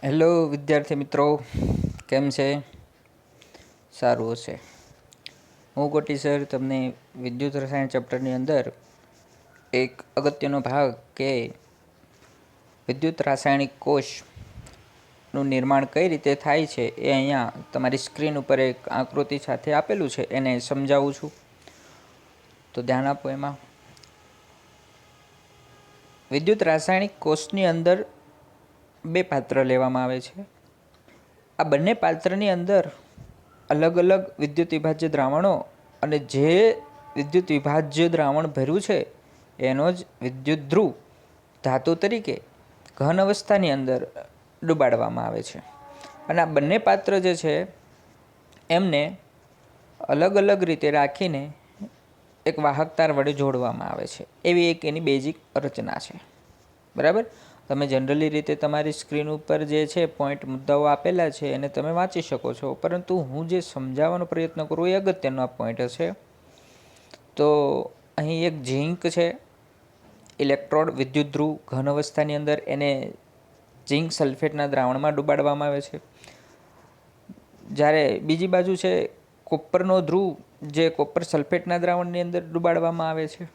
Hello વિદ્યાર્થી મિત્રો, કેમ છે? સારું હશે. હું કોટી સર તમને વિદ્યુત રસાયણ ચેપ્ટરની અંદર એક અગત્યનો ભાગ કે વિદ્યુત રાસાયણિક કોષનું નિર્માણ કઈ રીતે થાય છે એ અહીંયા તમારી સ્ક્રીન ઉપર એક આકૃતિ સાથે આપેલું છે, એને સમજાવું છું. તો ધ્યાન આપો. એમાં વિદ્યુત રાસાયણિક કોષની અંદર બે પાત્ર લેવામાં આવે છે. આ બંને પાત્રની અંદર અલગ અલગ વિદ્યુત વિભાજ્ય દ્રાવણો અને જે વિદ્યુત વિભાજ્ય દ્રાવણ ભર્યું છે એનો જ વિદ્યુત ધ્રુવ ધાતુ તરીકે ઘન અવસ્થાની અંદર ડુબાડવામાં આવે છે. અને આ બંને પાત્ર જે છે એમને અલગ અલગ રીતે રાખીને એક વાહક તાર વડે જોડવામાં આવે છે. એવી એક એની બેઝિક રચના છે. બરાબર. તમે જનરલી રીતે તમારી સ્ક્રીન ઉપર જે છે પોઈન્ટ મુદ્દાઓ આપેલા છે એને તમે વાંચી શકો છો, પરંતુ હું જે સમજાવવાનો પ્રયત્ન કરું એ અગત્યનો આ પોઈન્ટ હશે. તો અહીં એક ઝીંક છે, ઇલેક્ટ્રોડ વિદ્યુત ધ્રુવ ઘન અવસ્થાની અંદર, એને ઝીંક સલ્ફેટના દ્રાવણમાં ડુબાડવામાં આવે છે. જ્યારે બીજી બાજુ છે કોપરનો ધ્રુવ, જે કોપર સલ્ફેટના દ્રાવણની અંદર ડુબાડવામાં આવે છે.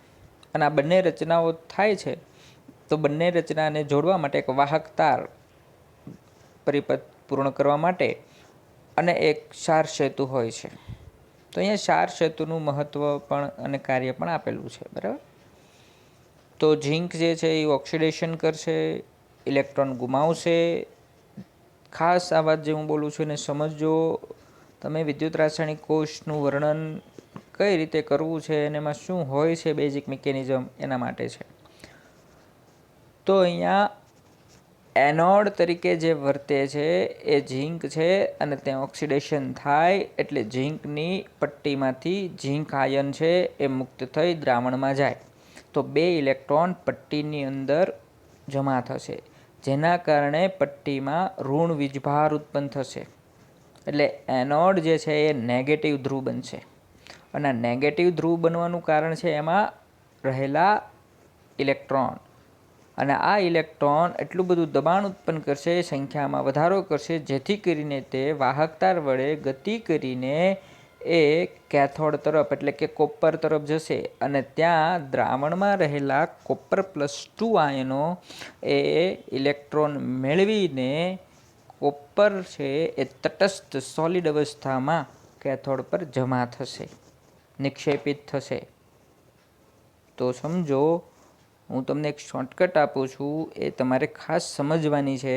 અને આ બંને રચનાઓ થાય છે તો બંને રચનાને જોડવા માટે એક વાહક તાર પરિપથ પૂર્ણ કરવા માટે અને એક ક્ષાર સેતુ હોય છે. તો અહીંયા ક્ષાર સેતુનું મહત્વ પણ અને કાર્ય પણ આપેલું છે. બરાબર. તો ઝીંક જે છે એ ઓક્સિડેશન કરશે, ઇલેક્ટ્રોન ગુમાવશે. ખાસ આ વાત જે હું બોલું છું એને સમજો. તમે વિદ્યુત રાસાયણિક કોષનું વર્ણન કઈ રીતે કરવું છે અને એમાં શું હોય છે બેઝિક મિકેનિઝમ, એના માટે છે. તો અહીંયા એનોડ તરીકે જે વર્તે છે એ ઝીંક છે અને ત્યાં ઓક્સિડેશન થાય એટલે ઝીંકની પટ્ટીમાંથી ઝીંક આયન છે એ મુક્ત થઈ દ્રાવણમાં જાય. તો બે ઇલેક્ટ્રોન પટ્ટીની અંદર જમા થશે, જેના કારણે પટ્ટીમાં ઋણ વીજભાર ઉત્પન્ન થશે. એટલે એનોડ જે છે એ નેગેટિવ ધ્રુવ બનશે. અને નેગેટિવ ધ્રુવ બનવાનું કારણ છે એમાં રહેલા ઇલેક્ટ્રોન. અને આ ઇલેક્ટ્રોન એટલું બધું દબાણ ઉત્પન્ન કરશે, સંખ્યામાં વધારો કરશે, જેથી કરીને તે વાહકતાર વડે ગતિ કરીને એ કેથોડ તરફ એટલે કે કોપર તરફ જશે. અને ત્યાં દ્રાવણમાં રહેલા કોપર +2 આયનો એ ઇલેક્ટ્રોન મેળવીને કોપર છે એ તટસ્થ સોલિડ અવસ્થામાં કેથોડ પર જમા થશે, નિક્ષેપિત થશે. તો સમજો, હું તમને એક શોર્ટકટ આપું છું, એ તમારે ખાસ સમજવાની છે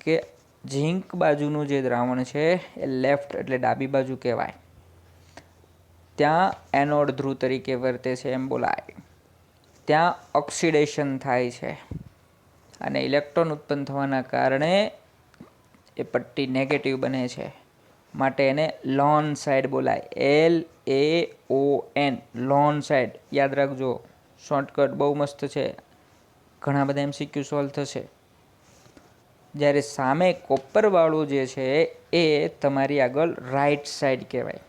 કે ઝીંક બાજુનું જે દ્રાવણ છે એ લેફ્ટ એટલે ડાબી બાજુ કહેવાય. ત્યાં એનોડ ધ્રુવ તરીકે વર્તે છે એમ બોલાય. ત્યાં ઓક્સિડેશન થાય છે અને ઇલેક્ટ્રોન ઉત્પન્ન થવાના કારણે એ પટ્ટી નેગેટિવ બને છે, માટે એને લોન સાઇડ બોલાય. LAON, loan side. યાદ રાખજો, શોર્ટકટ બહુ મસ્ત છે, ઘણા બધા MCQ સોલ્વ થશે. જ્યારે સામે કોપરવાળું જે છે એ તમારી આગળ રાઈટ સાઈડ કહેવાય,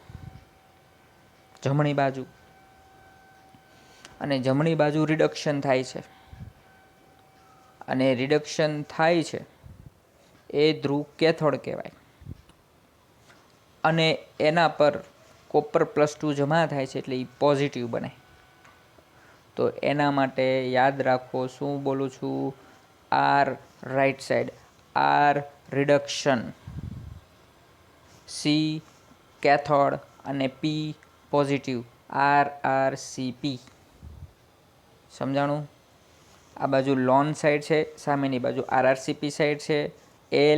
જમણી બાજુ. અને જમણી બાજુ રિડક્શન થાય છે. અને રિડક્શન થાય છે એ ધ્રુવ કેથોડ કહેવાય. અને એના પર કોપર +2 જમા થાય છે એટલે એ પોઝિટિવ બને. તો એના માટે યાદ રાખો, શું બોલું છું? R right side, R reduction, C cathode અને P પોઝિટિવ, RRCP. સમજાણું? આ બાજુ લોન સાઈડ છે, સામેની બાજુ RRCP સાઈડ છે.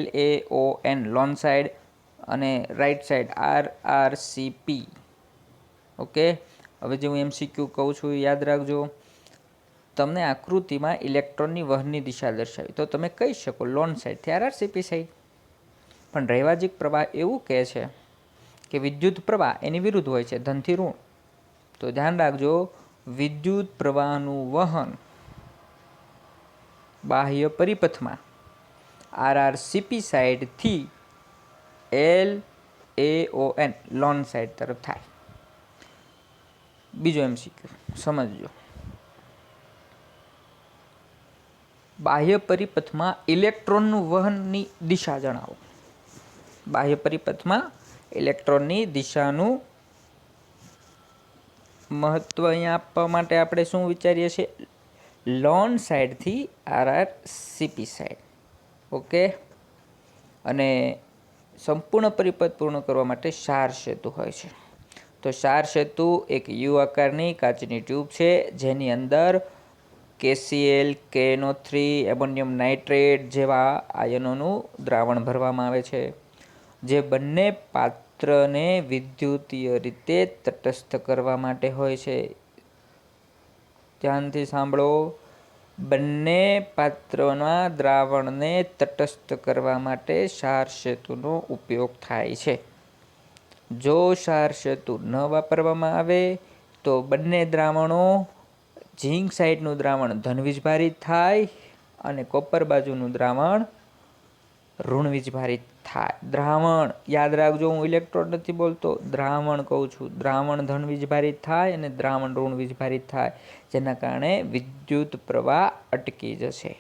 LAON લોન સાઈડ અને રાઈટ સાઈડ RRCP. ઓકે. હવે જે હું MCQ કહું છું યાદ રાખજો. તમને આકૃતિમાં ઇલેક્ટ્રોનની વહનની દિશા દર્શાવી તો તમે કહી શકો લોન સાઈડથી RRCP સાઈડ. પણ રૈવાજિક પ્રવાહ એવું કહે છે કે વિદ્યુત પ્રવાહ એની વિરુદ્ધ હોય છે, ધનથી ઋણ. તો ધ્યાન રાખજો, વિદ્યુત પ્રવાહનું વહન બાહ્ય પરિપથમાં RRCP સાઈડથી LAON લોન સાઈડ તરફ થાય. બીજો MCQ સમજજો. બાહ્ય પરિપથમાં ઇલેક્ટ્રોનનું વહનની દિશા જણાવો. બાહ્ય પરિપથમાં ઇલેક્ટ્રોનની દિશાનું મહત્વ અહીંયા આપવા માટે આપણે શું વિચારીએ છીએ? લોન સાઈડથી RRCP સાઈડ. ઓકે. અને સંપૂર્ણ પરિપથ પૂર્ણ કરવા માટે ક્ષાર સેતુ હોય છે. તો ક્ષાર સેતુ એક યુ આકારની કાચની ટ્યુબ છે જેની અંદર KCl, KNO3, એમોનિયમ નાઇટ્રેટ જેવા આયનોનું દ્રાવણ ભરવામાં આવે છે, જે બંને પાત્રને વિદ્યુતીય રીતે તટસ્થ કરવા માટે હોય છે. ધ્યાનથી સાંભળો, બંને પાત્રના દ્રાવણને તટસ્થ કરવા માટે ક્ષાર સેતુનો ઉપયોગ થાય છે. જો ક્ષાર સેતુ ન વાપરવામાં આવે તો બંને દ્રાવણો, ઝીંક સાઈડનું દ્રાવણ ધન વીજભારિત થાય અને કોપર બાજુનું દ્રાવણ ઋણ વીજભારિત થાય. દ્રાવણ યાદ રાખજો, હું ઇલેક્ટ્રોડ નથી બોલતો, દ્રાવણ કહું છું. દ્રાવણ ધન વીજભારિત થાય અને દ્રાવણ ઋણ વીજભારિત થાય, જેના કારણે વિદ્યુત પ્રવાહ અટકી જશે.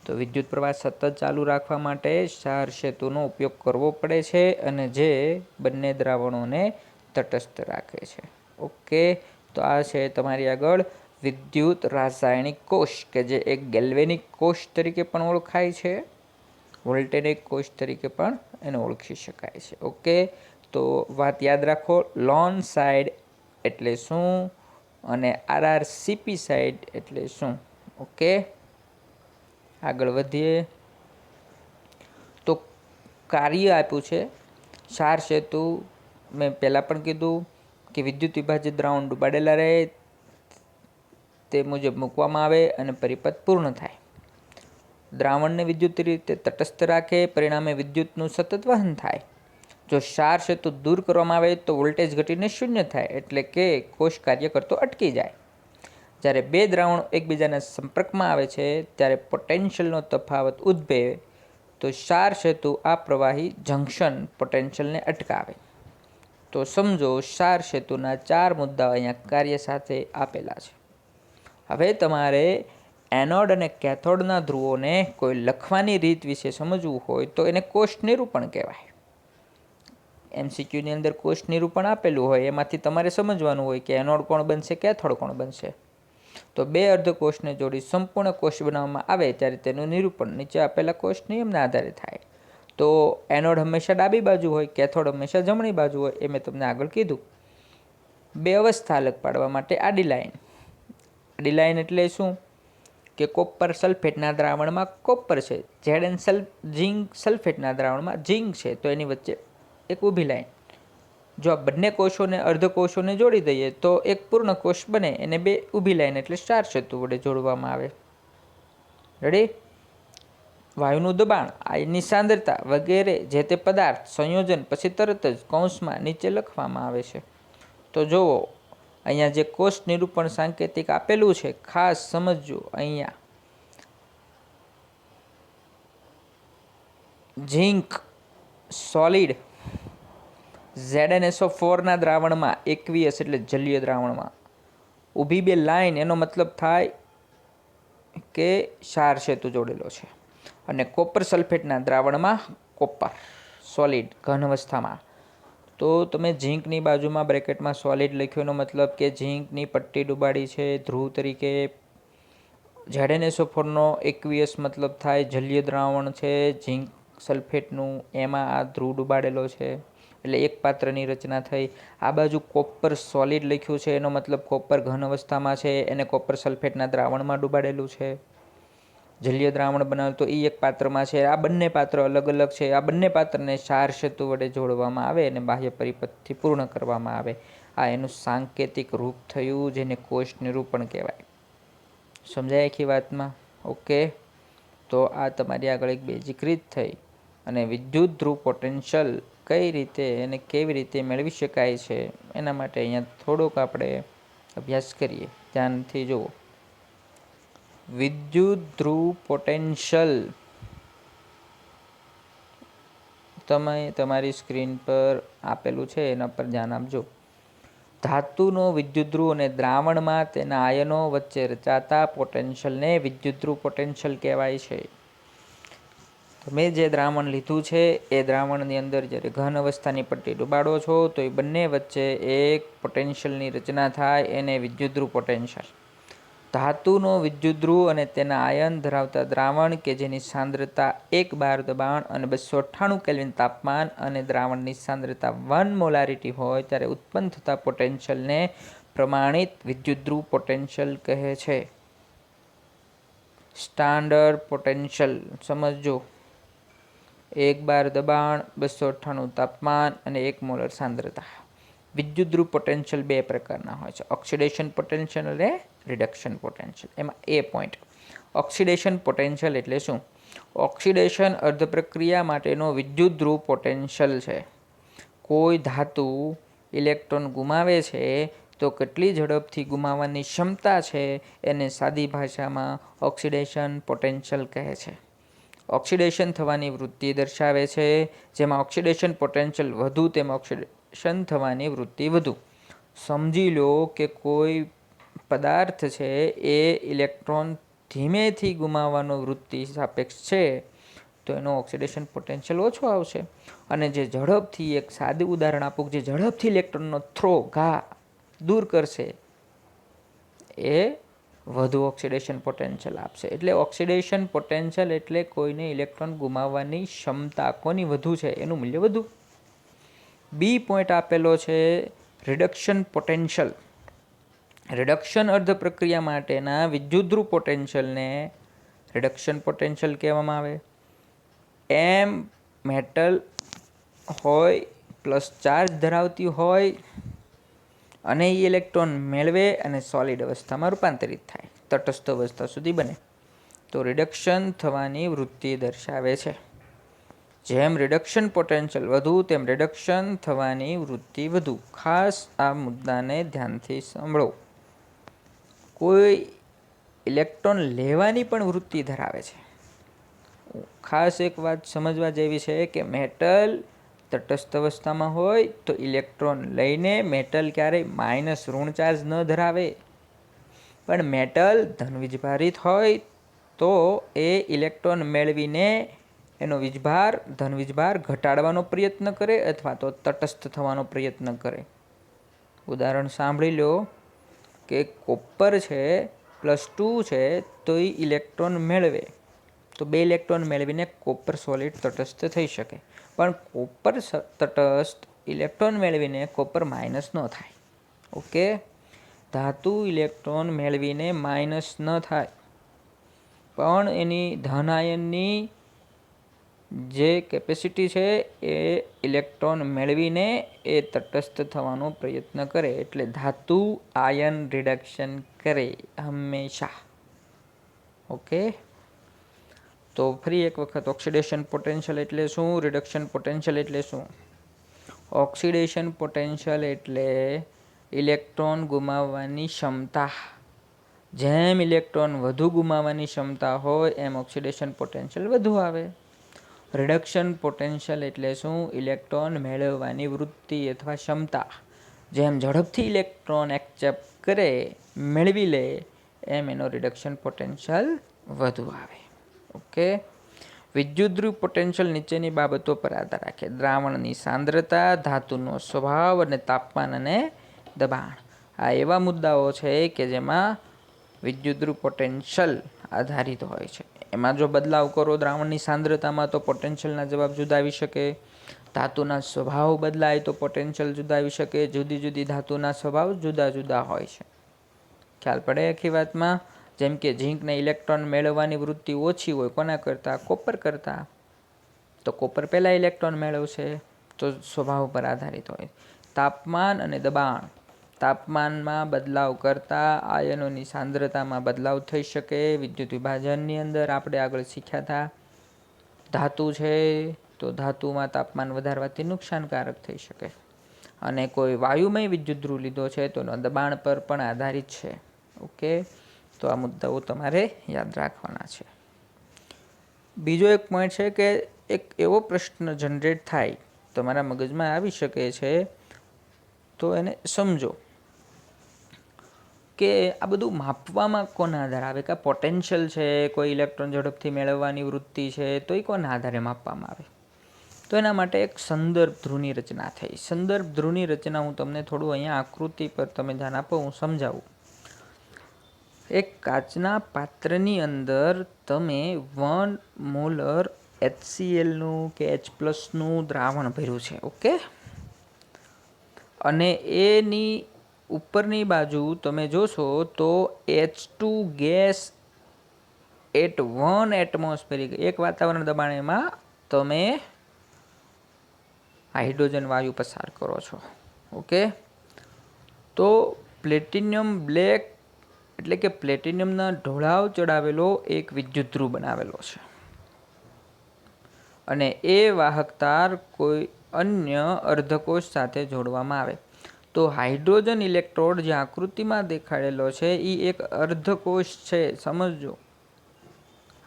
તો વિદ્યુત પ્રવાહ સતત ચાલુ રાખવા માટે ક્ષાર સેતુનો ઉપયોગ કરવો પડે છે, અને જે બંને દ્રાવણોને તટસ્થ રાખે છે. ઓકે. તો આ છે તમારી આગળ વિદ્યુત રાસાયણિક કોષ, કે જે એક ગેલ્વેનિક કોષ તરીકે પણ ઓળખાય છે, વોલ્ટેનિક કોષ તરીકે પણ એને ઓળખી શકાય છે. ઓકે. તો વાત યાદ રાખો, લોન સાઈડ એટલે શું અને RRCP સાઈડ એટલે શું. ઓકે. આગળ વધીએ. તો કાર્ય આપ્યું છે ક્ષાર સેતુ. મેં પહેલાં પણ કીધું કે વિદ્યુત વિભાજિત દ્રાવણ ડૂબાડેલા રહે તે મુજબ મૂકવામાં આવે અને પરિપથ પૂર્ણ થાય. દ્રાવણને વિદ્યુત રીતે તટસ્થ રાખે, પરિણામે વિદ્યુતનું સતત વહન થાય. જો ક્ષાર સેતુ દૂર કરવામાં આવે તો વોલ્ટેજ ઘટીને શૂન્ય થાય, એટલે કે કોષ કાર્ય કરતો અટકી જાય. જ્યારે બે દ્રાવણો એકબીજાના સંપર્કમાં આવે છે ત્યારે પોટેન્શિયલનો તફાવત ઉદ્ભવે તો ક્ષાર સેતુ આ પ્રવાહી જંકશન પોટેન્શિયલને અટકાવે. તો સમજો ક્ષાર સેતુના 4 મુદ્દાઓ અહીંયા કાર્ય સાથે આપેલા છે. હવે તમારે એનોડ અને કેથોડના ધ્રુવોને કોઈ લખવાની રીત વિશે સમજવું હોય તો એને કોષ નિરૂપણ કહેવાય. MCQની અંદર કોષ નિરૂપણ આપેલું હોય, એમાંથી તમારે સમજવાનું હોય કે એનોડ કોણ બનશે, કેથોડ કોણ બનશે. તો બે અર્ધકોષને જોડી સંપૂર્ણ કોષ બનાવવામાં આવે ત્યારે તેનું નિરૂપણ નીચે આપેલા કોષ નિયમના આધારે થાય. તો એનોડ હંમેશા ડાબી બાજુ હોય, કેથોડ હંમેશા જમણી બાજુ હોય, એ મેં તમને આગળ કીધું. બે અવસ્થા અલગ પાડવા માટે આડી લાઈન. આડી લાઈન એટલે શું કે કોપર સલ્ફેટના દ્રાવણમાં કોપર છે, ઝીંક સલ્ફેટના દ્રાવણમાં ઝીંક છે, તો એની વચ્ચે એક ઊભી લાઈન. જો આ બંને કોષોને અર્ધકોષોને જોડી દઈએ તો એક પૂર્ણ કોષ બને, એને બે ઊભી લાઈન એટલે ક્ષાર સેતુ વડે જોડવામાં આવે. રેડી? વાયુનું દબાણ, આયનની સાંદ્રતા વગેરે જે તે પદાર્થ સંયોજન પછી તરત જ કૌંસમાં નીચે લખવામાં આવે છે. તો જુઓ અહીંયા જે કોષ નિરૂપણ સાંકેતિક આપેલું છે, ખાસ સમજજો. અહીંયા ઝીંક સોલિડ ZnSO4ના દ્રાવણમાં એકવીયસ એટલે જલીય દ્રાવણમાં ઊભી બે લાઈન, એનો મતલબ થાય કે ક્ષાર સેતુ જોડેલો છે. અને કોપર સલ્ફેટના દ્રાવણમાં કોપર સોલિડ ઘન અવસ્થામાં. તો તમે ઝીંકની બાજુમાં બ્રેકેટમાં સોલિડ લખ્યું, એનો મતલબ કે ઝીંકની પટ્ટી ડૂબાડી છે ધ્રુવ તરીકે. ZnSO4નો એકવીયસ મતલબ થાય જલીય દ્રાવણ છે ઝીંક સલ્ફેટનું, એમાં આ ધ્રુવ ડૂબાડેલો છે, એટલે એક પાત્રની રચના થઈ. આ બાજુ કોપર સોલિડ લખ્યું છે, એનો મતલબ કોપર ઘન અવસ્થામાં છે, એને કોપર સલ્ફેટના દ્રાવણમાં ડૂબાડેલું છે, જલીય દ્રાવણ બનાવ્યું, તો એ એક પાત્રમાં છે. આ બંને પાત્ર અલગ અલગ છે. આ બંને પાત્રને ક્ષાર સેતુ વડે જોડવામાં આવે અને બાહ્ય પરિપથથી પૂર્ણ કરવામાં આવે. આ એનું સાંકેતિક રૂપ થયું, જેને કોષ નિરૂપણ કહેવાય. સમજાય આખી વાતમાં? ઓકે. તો આ તમારી આગળ એક બેઝિક રીત થઈ. અને વિદ્યુત ધ્રુવ પોટેન્શિયલ કઈ રીતે અને કેવી રીતે મેળવી શકાય છે એના માટે અહીંયા થોડોક આપણે અભ્યાસ કરીએ. ધ્યાનથી જુઓ. વિદ્યુત ધ્રુવ પોટેન્શિયલ તમે તમારી સ્ક્રીન પર આપેલું છે, એના પર ધ્યાન આપજો. ધાતુનો વિદ્યુતધ્રુવ અને દ્રાવણમાં તેના આયનો વચ્ચે રચાતા પોટેન્શિયલને વિદ્યુતધ્રુવ પોટેન્શિયલ કહેવાય છે. તમે જે દ્રાવણ લીધું છે એ દ્રાવણની અંદર જ્યારે ઘન અવસ્થાની પટ્ટી ડુબાડો છો તો એ બંને વચ્ચે એક પોટેન્શિયલની રચના થાય એને વિદ્યુતધ્રુવ પોટેન્શિયલ. ધાતુનો વિદ્યુતધ્રુવ અને તેના આયન ધરાવતા દ્રાવણ કે જેની સાંદ્રતા 1 બાર દબાણ અને 298 કેલ્વિન તાપમાન અને દ્રાવણની સાંદ્રતા 1 મોલારિટી હોય ત્યારે ઉત્પન્ન થતા પોટેન્શિયલને પ્રમાણિત વિદ્યુતધ્રુવ પોટેન્શિયલ કહે છે. સ્ટાન્ડર્ડ પોટેન્શિયલ સમજો. 1 બાર દબાણ, 298 તાપમાન અને 1 મોલર સાંદ્રતા. વિદ્યુતધ્રુવ પોટેન્શિયલ બે પ્રકારના હોય છે, ઓક્સિડેશન પોટેન્શિયલ અને રિડક્શન પોટેન્શિયલ. એમાં એ પોઈન્ટ, ઓક્સિડેશન પોટેન્શિયલ એટલે શું? ઓક્સિડેશન અર્ધ પ્રક્રિયા માટેનો વિદ્યુતધ્રુવ પોટેન્શિયલ છે. કોઈ ધાતુ ઇલેક્ટ્રોન ગુમાવે છે તો કેટલી ઝડપથી ગુમાવવાની ક્ષમતા છે એને સાદી ભાષામાં ઓક્સિડેશન પોટેન્શિયલ કહે છે. ઓક્સિડેશન થવાની વૃત્તિ દર્શાવે છે. જેમાં ઓક્સિડેશન પોટેન્શિયલ વધુ તેમાં ઓક્સિડેશન થવાની વૃત્તિ વધુ. સમજી લો કે કોઈ પદાર્થ છે એ ઇલેક્ટ્રોન ધીમેથી ગુમાવવાનો વૃત્તિ સાપેક્ષ છે તો એનો ઓક્સિડેશન પોટેન્શિયલ ઓછો આવશે. અને જે ઝડપથી, એક સાદું ઉદાહરણ આપું, જે ઝડપથી ઇલેક્ટ્રોનનો ઘા દૂર કરશે એ વધુ ઓક્સિડેશન પોટેન્શિયલ આપશે. એટલે ઓક્સિડેશન પોટેન્શિયલ એટલે કોઈને ઇલેક્ટ્રોન ગુમાવવાની ક્ષમતા કોની વધુ છે એનું મૂલ્ય વધુ. બી પોઈન્ટ આપેલો છે રિડક્શન પોટેન્શિયલ. રિડક્શન અર્ધ પ્રક્રિયા માટેના વિદ્યુતધ્રુવ પોટેન્શિયલને રિડક્શન પોટેન્શિયલ કહેવામાં આવે. એમ મેટલ હોય, પ્લસ ચાર્જ ધરાવતી હોય અને એ ઇલેક્ટ્રોન મેળવે અને સોલિડ અવસ્થામાં રૂપાંતરિત થાય, તટસ્થ અવસ્થા સુધી બને તો રિડક્શન થવાની વૃત્તિ દર્શાવે છે. જેમ રિડક્શન પોટેન્શિયલ વધુ તેમ રિડક્શન થવાની વૃત્તિ વધુ. ખાસ આ મુદ્દાને ધ્યાનથી સાંભળો. કોઈ ઇલેક્ટ્રોન લેવાની પણ વૃત્તિ ધરાવે છે. ખાસ એક વાત સમજવા જેવી છે કે મેટલ તટસ્થ અવસ્થામાં હોય તો ઇલેક્ટ્રોન લઈને મેટલ ક્યારેય માઇનસ ઋણ ચાર્જ ન ધરાવે, પણ મેટલ ધન વીજભારિત હોય તો એ ઇલેક્ટ્રોન મેળવીને એનો ધન વીજભાર ઘટાડવાનો પ્રયત્ન કરે અથવા તો તટસ્થ થવાનો પ્રયત્ન કરે. ઉદાહરણ સાંભળી લો કે કોપર છે +2 છે તો એ ઇલેક્ટ્રોન મેળવે તો 2 ઇલેક્ટ્રોન મેળવીને કોપર સોલિડ તટસ્થ થઈ શકે, પણ કોપર તટસ્થ ઇલેક્ટ્રોન મેળવીને કોપર માઇનસ ન થાય. ઓકે, ધાતુ ઇલેક્ટ્રોન મેળવીને માઇનસ ન થાય પણ એની ધન આયનની જે કેપેસિટી છે એ ઇલેક્ટ્રોન મેળવીને એ તટસ્થ થવાનો પ્રયત્ન કરે. એટલે ધાતુ આયન રિડક્શન કરે હંમેશા. ઓકે, તો ફરી એક વખત ઓક્સિડેશન પોટેન્શિયલ એટલે શું, રિડક્શન પોટેન્શિયલ એટલે શું? ઓક્સિડેશન પોટેન્શિયલ એટલે ઇલેક્ટ્રોન ગુમાવવાની ક્ષમતા. જેમ ઇલેક્ટ્રોન વધુ ગુમાવવાની ક્ષમતા હોય એમ ઓક્સિડેશન પોટેન્શિયલ વધુ આવે. રિડક્શન પોટેન્શિયલ એટલે શું? ઇલેક્ટ્રોન મેળવવાની વૃત્તિ અથવા ક્ષમતા. જેમ ઝડપથી ઇલેક્ટ્રોન એક્સેપ્ટ કરે, મેળવી લે, એમ એનો રિડક્શન પોટેન્શિયલ વધુ આવે. ઓકે, વિદ્યુતધ્રુવ પોટેન્શિયલ નીચેની બાબતો પર આધાર રાખે: દ્રાવણની સાંદ્રતા, ધાતુનો સ્વભાવ અને તાપમાન અને દબાણ. આ એવા મુદ્દાઓ છે કે જેમાં વિદ્યુતધ્રુવ પોટેન્શિયલ આધારિત હોય છે. એમાં જો બદલાવ કરો દ્રાવણની સાંદ્રતામાં તો પોટેન્શિયલના જવાબ જુદા આવી શકે. ધાતુના સ્વભાવ બદલાય તો પોટેન્શિયલ જુદા આવી શકે. જુદી જુદી ધાતુના સ્વભાવ જુદા જુદા હોય છે. ખ્યાલ પડે આખી વાતમાં? જેમ કે ઝીંકને ઇલેક્ટ્રોન મેળવવાની વૃત્તિ ઓછી હોય કોના કરતાં? કોપર કરતાં. તો કોપર પહેલાં ઇલેક્ટ્રોન મેળવશે, તો સ્વભાવ પર આધારિત હોય. તાપમાન અને દબાણ. તાપમાનમાં બદલાવ કરતાં આયનોની સાંદ્રતામાં બદલાવ થઈ શકે. વિદ્યુત વિભાજનની અંદર આપણે આગળ શીખ્યા હતા. ધાતુ છે તો ધાતુમાં તાપમાન વધારવાથી નુકસાનકારક થઈ શકે. અને કોઈ વાયુમય વિદ્યુતધ્રુવ લીધો છે તો દબાણ પર પણ આધારિત છે. ઓકે, તો આ મુદ્દાઓ તમારે યાદ રાખવાના છે. બીજો એક પોઈન્ટ છે કે એક એવો પ્રશ્ન જનરેટ થાય તમારા મગજમાં આવી શકે છે, તો એને સમજો. કે આ બધું માપવામાં કોના આધારે આવે કે પોટેન્શિયલ છે, કોઈ ઇલેક્ટ્રોન ઝડપથી મેળવવાની વૃત્તિ છે, તો એ કોના આધારે માપવામાં આવે? તો એના માટે એક સંદર્ભ ધ્રુવની રચના થઈ. સંદર્ભ ધ્રુવની રચના હું તમને થોડું અહીંયા આકૃતિ પર તમે ધ્યાન આપો, હું સમજાવું. એક કાચના પાત્રની અંદર તમે 1 મોલર HClનું કે H+નું દ્રાવણ ભર્યું છે. ઓકે, અને એની ઉપરની બાજુ તમે જોશો તો H2 ગેસ એટ 1 એટમોસ્ફેરિક, એક વાતાવરણ દબાણમાં તમે હાઇડ્રોજન વાયુ પસાર કરો છો. ઓકે, તો પ્લેટિનિયમ બ્લેક એટલે કે પ્લેટિનિયમના ઢોળાવ ચડાવેલો એક વિદ્યુતધ્રુવ બનાવેલો છે, અને એ વાહક તાર કોઈ અન્ય અર્ધકોષ સાથે જોડવામાં આવે. તો હાઇડ્રોજન ઇલેક્ટ્રોડ જે આકૃતિમાં દેખાડેલો છે એ એક અર્ધકોષ છે. સમજો,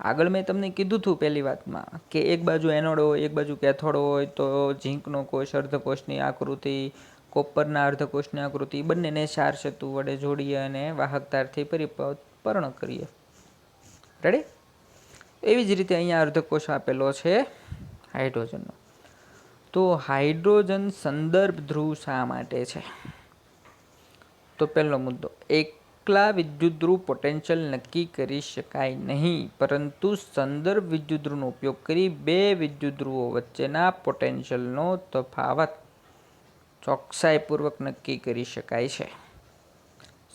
આગળ મેં તમને કીધું હતું પહેલી વાતમાં કે એક બાજુ એનોડ હોય, એક બાજુ કેથોડ હોય, તો ઝીંકનો કોષ અર્ધકોષની આકૃતિ, કોપરના અર્ધકોષની આકૃતિ, બંનેને ચાર સેતુ વડે જોડીએ અને વાહક તારથી પરિપૂર્ણ કરીએ. રેડી? એવી જ રીતે અહીંયા અર્ધકોષ આપેલો છે હાઇડ્રોજનનો. તો હાઇડ્રોજન સંદર્ભ ધ્રુવ શા માટે છે? તો પહેલો મુદ્દો, એકલા વિદ્યુતધ્રુવ પોટેન્શિયલ નક્કી કરી શકાય નહીં, પરંતુ સંદર્ભ વિદ્યુતધ્રુવનો ઉપયોગ કરી બે વિદ્યુતધ્રુવો વચ્ચેના પોટેન્શિયલનો તફાવત ચોકસાઈપૂર્વક નક્કી કરી શકાય છે.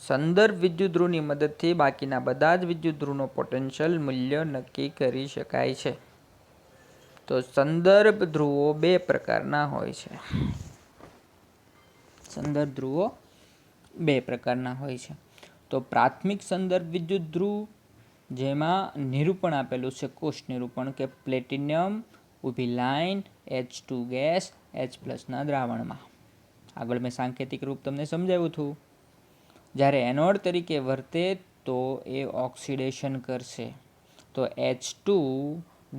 સંદર્ભ વિદ્યુતધ્રુવની મદદથી બાકીના બધા જ વિદ્યુતધ્રુવનો પોટેન્શિયલ મૂલ્ય નક્કી કરી શકાય છે. તો સંદર્ભ ધ્રુવો બે પ્રકારના હોય છે. સંદર્ભ ધ્રુવો બે પ્રકારના હોય છે. તો પ્રાથમિક સંદર્ભ વિદ્યુતધ્રુવ, જેમાં નિરૂપણ આપેલું છે, કોષ નિરૂપણ, કે પ્લેટિનિયમ ઊભી લાઇન H2 ગેસ H+ના દ્રાવણમાં. આગળ મેં સાંકેતિક રૂપ તમને સમજાવ્યું હતું. જ્યારે એનોડ તરીકે વર્તે તો એ ઓક્સિડેશન કરશે, તો H2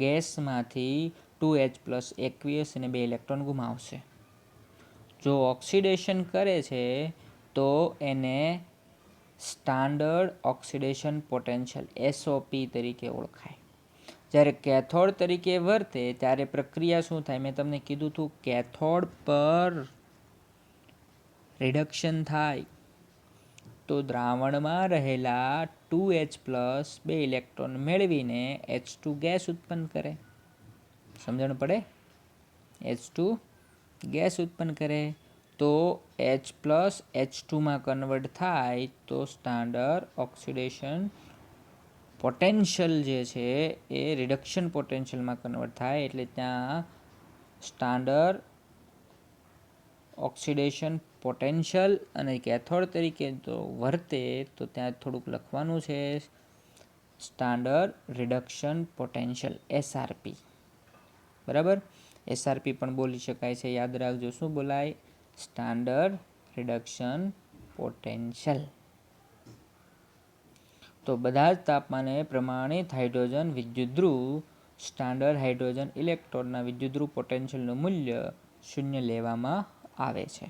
ગેસમાંથી 2H+ એક્વિયસ અને 2 ઇલેક્ટ્રોન ગુમાવશે. જો ઓક્સિડેશન કરે છે તો એને સ્ટાન્ડર્ડ ઓક્સિડેશન પોટેન્શિયલ SOP તરીકે ઓળખાય. જ્યારે કેથોડ તરીકે વર્તે ત્યારે પ્રક્રિયા શું થાય? મેં તમને કીધું હતું, કેથોડ પર રિડક્શન થાય તો દ્રાવણમાં રહેલા 2H+ 2 ઇલેક્ટ્રોન મેળવીને H2 ગેસ ઉત્પન્ન કરે. સમજણ પડે? H2 ગેસ ઉત્પન્ન કરે તો H+ H2માં કન્વર્ટ થાય તો સ્ટાન્ડર્ડ ઓક્સિડેશન પોટેન્શિયલ જે છે એ રિડક્શન પોટેન્શિયલમાં કન્વર્ટ થાય. એટલે ત્યાં સ્ટાન્ડર્ડ ઓક્સિડેશન પોટેન્શિયલ, અને કેથોડ તરીકે તો વર્તે તો ત્યાં થોડુંક લખવાનું છે સ્ટાન્ડર્ડ રિડક્શન પોટેન્શિયલ SRP. બરાબર? SRP પણ બોલી શકાય છે, યાદ રાખજો. શું બોલાય? Standard reduction potential. તો બધા જ તાપમાને પ્રમાણિત હાઇડ્રોજન વિદ્યુતધ્રુવ સ્ટાન્ડર્ડ હાઇડ્રોજન ઇલેક્ટ્રોડના વિદ્યુતધ્રુવ પોટેન્શિયલનું મૂલ્ય 0 લેવામાં આવે છે.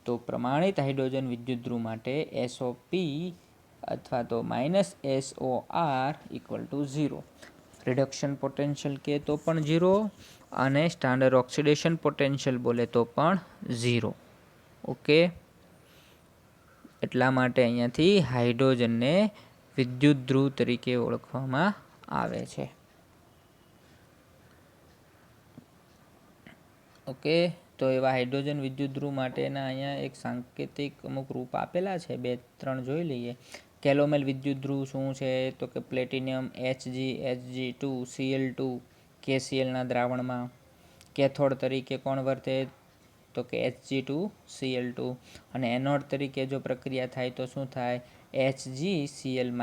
તો પ્રમાણિત હાઇડ્રોજન વિદ્યુતધ્રુવ માટે SOP અથવા તો -SOR = 0. રિડક્શન પોટેન્શિયલ કે તો પણ 0, અને સ્ટાન્ડર્ડ ઓક્સિડેશન પોટેન્શિયલ બોલે તો પણ 0. ઓકે, એટલા માટે અહીંયાથી હાઇડ્રોજનને વિદ્યુતધ્રુવ તરીકે ઓળખવામાં આવે છે. ઓકે, તો એવા હાઇડ્રોજન વિદ્યુતધ્રુવ માટેના અહીંયા એક સાંકેતિક અમુક રૂપ આપેલા છે, 2-3 જોઈ લઈએ. કેલોમેલ વિદ્યુતધ્રુવ શું છે? તો કે પ્લેટિનિયમ Hg(Hg2) Cl2 KClના દ્રાવણમાં. કેથોડ તરીકે કોણ વર્તે? તો કે Hg2 Cl2, અને એનોડ તરીકે જો પ્રક્રિયા થાય તો શું થાય? HgCl-,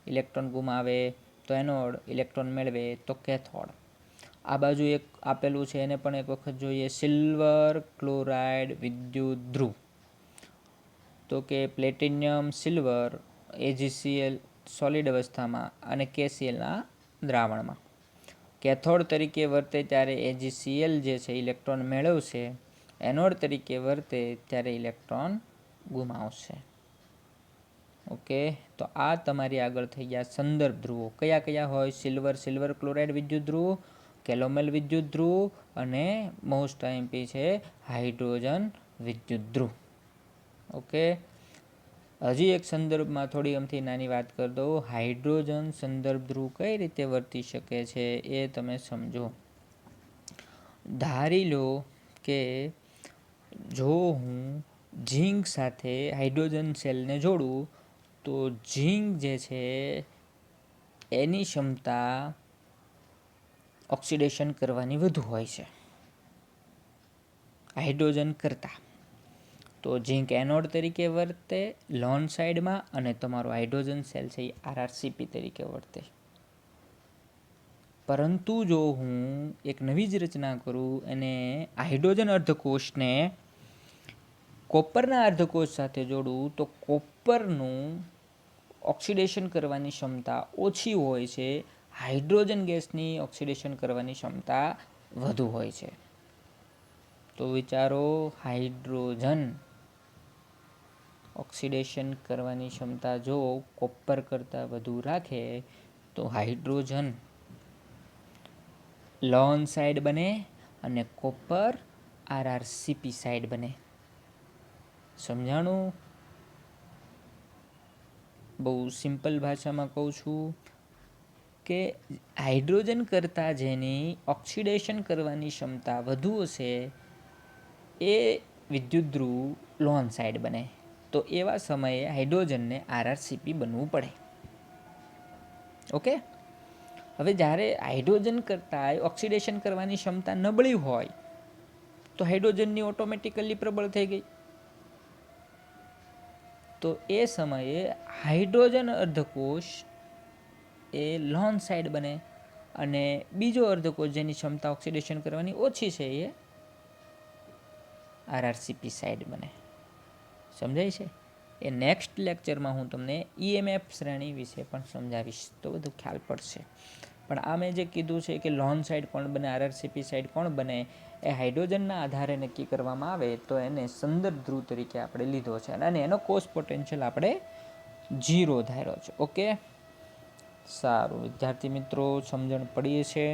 ઇલેક્ટ્રોન ગુમાવે તો એનોડ, ઇલેક્ટ્રોન મેળવે તો કેથોડ. આ બાજુ એક આપેલું છે, એને પણ એક વખત જોઈએ. સિલ્વર ક્લોરાઇડ વિદ્યુતધ્રુવ, તો કે પ્લેટિનિયમ સિલ્વર AgCl સોલિડ અવસ્થામાં અને KClના દ્રાવણમાં. કેથોડ તરીકે વર્તે ત્યારે AgCl જે છે ઇલેક્ટ્રોન મેળવશે, એનોડ તરીકે વર્તે ત્યારે ઇલેક્ટ્રોન ગુમાવશે. ઓકે, તો આ તમારી આગળ થઈ ગયા સંદર્ભ ધ્રુવો. કયા કયા હોય? સિલ્વર ક્લોરાઇડ વિદ્યુત ધ્રુવ, કેલોમેલ વિદ્યુત ધ્રુવ અને મોસ્ટ આઈએમપી છે હાઇડ્રોજન વિદ્યુત ધ્રુવ. ઓકે, હજી એક સંદર્ભમાં થોડી અમથી નાની વાત કરી દઉં. હાઇડ્રોજન સંદર્ભ ધ્રુવ કઈ રીતે વર્તી શકે છે એ તમે સમજો. ધારી લો કે જો હું ઝીંક સાથે હાઇડ્રોજન સેલને જોડું તો ઝીંક જે છે એની ક્ષમતા ઓક્સિડેશન કરવાની વધુ હોય છે હાઇડ્રોજન કરતાં. તો ઝીંક એનોડ તરીકે વર્તે લોન સાઈડમાં અને તમારો હાઇડ્રોજન સેલ છે એ આરઆરસીપી તરીકે વર્તે. પરંતુ જો હું એક નવી જ રચના કરું અને હાઇડ્રોજન અર્ધકોષને કોપરના અર્ધકોષ સાથે જોડું તો કોપરનું ઓક્સિડેશન કરવાની ક્ષમતા ઓછી હોય છે, હાઇડ્રોજન ગેસની ઓક્સિડેશન કરવાની ક્ષમતા વધુ હોય છે. તો વિચારો, હાઇડ્રોજન ઓક્સિડેશન કરવાની ક્ષમતા જો કોપર કરતાં વધુ રાખે તો હાઇડ્રોજન લોન સાઈડ બને અને કોપર આરઆરસીપી સાઈડ બને. સમજાણું? બહુ સિમ્પલ ભાષામાં કહું છું કે હાઇડ્રોજન કરતાં જેની ઓક્સિડેશન કરવાની ક્ષમતા વધુ હશે એ વિદ્યુત ધ્રુવ લોન સાઈડ બને. તો એવા સમયે હાઇડ્રોજનને આરઆરસીપી બનવું પડે. ઓકે, હવે જ્યારે હાઇડ્રોજન કરતાં ઓક્સિડેશન કરવાની ક્ષમતા નબળી હોય તો હાઇડ્રોજનની ઓટોમેટિકલી પ્રબળ થઈ ગઈ. તો એ સમયે હાઇડ્રોજન અર્ધકોષ એ લોન સાઈડ બને અને બીજો અર્ધકોષ જેની ક્ષમતા ઓક્સિડેશન કરવાની ઓછી છે એ આરઆરસીપી સાઈડ બને. સમજાય છે? એ નેક્સ્ટ લેક્ચરમાં હું તમને ઈએમએફ શ્રેણી વિશે પણ સમજાવીશ તો બધું ખ્યાલ પડશે. પણ આ મેં જે કીધું છે કે લોન સાઈડ કોણ બને, આરઆરસીપી સાઈડ કોણ બને, એ હાઇડ્રોજનના આધારે નક્કી કરવામાં આવે તો એને સંદર્ભ ધ્રુવ તરીકે આપણે લીધો છે અને એનો કોષ પોટેન્શિયલ આપણે 0 ધાર્યો છે. ઓકે, સારું વિદ્યાર્થી મિત્રો, સમજણ પડી છે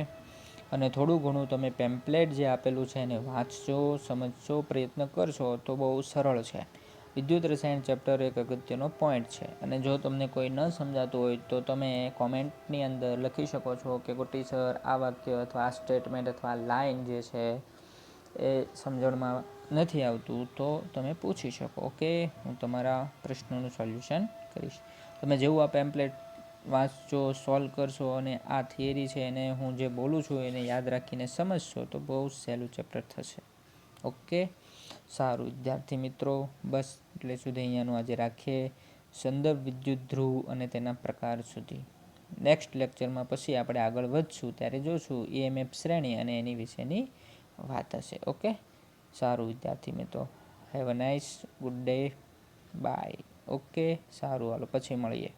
અને થોડું ઘણું તમે પેમ્પલેટ જે આપેલું છે એને વાંચજો, સમજજો, પ્રયત્ન કરશો તો બહુ સરળ છે. વિદ્યુત રસાયણ ચેપ્ટર એક અગત્યનો પોઈન્ટ છે અને જો તમને કોઈ ન સમજાતું હોય તો તમે કોમેન્ટની અંદર લખી શકો છો કે ગોટી સર આ વાક્ય અથવા આ સ્ટેટમેન્ટ અથવા આ લાઈન જે છે એ સમજણમાં નથી આવતું તો તમે પૂછી શકો. ઓકે, હું તમારા પ્રશ્નોનું સોલ્યુશન કરીશ. તમે જેવું આ પેમ્પલેટ વાંચજો, સોલ્વ કરશો અને આ થિયરી છે એને હું જે બોલું છું એને યાદ રાખીને સમજશો તો બહુ સહેલું ચેપ્ટર થશે. ઓકે, સારું વિદ્યાર્થી મિત્રો, બસ એટલે સુધી અહીંયાનું આજે રાખીએ. સંદર્ભ વિદ્યુત ધ્રુવ અને તેના પ્રકાર સુધી નેક્સ્ટ લેક્ચરમાં પછી આપણે આગળ વધશું ત્યારે જોશું ઈએમએફ શ્રેણી અને એની વિશેની વાત હશે. ઓકે, સારું વિદ્યાર્થી મિત્રો, have a nice good day, bye. Okay, સારું, હાલો પછી મળીએ.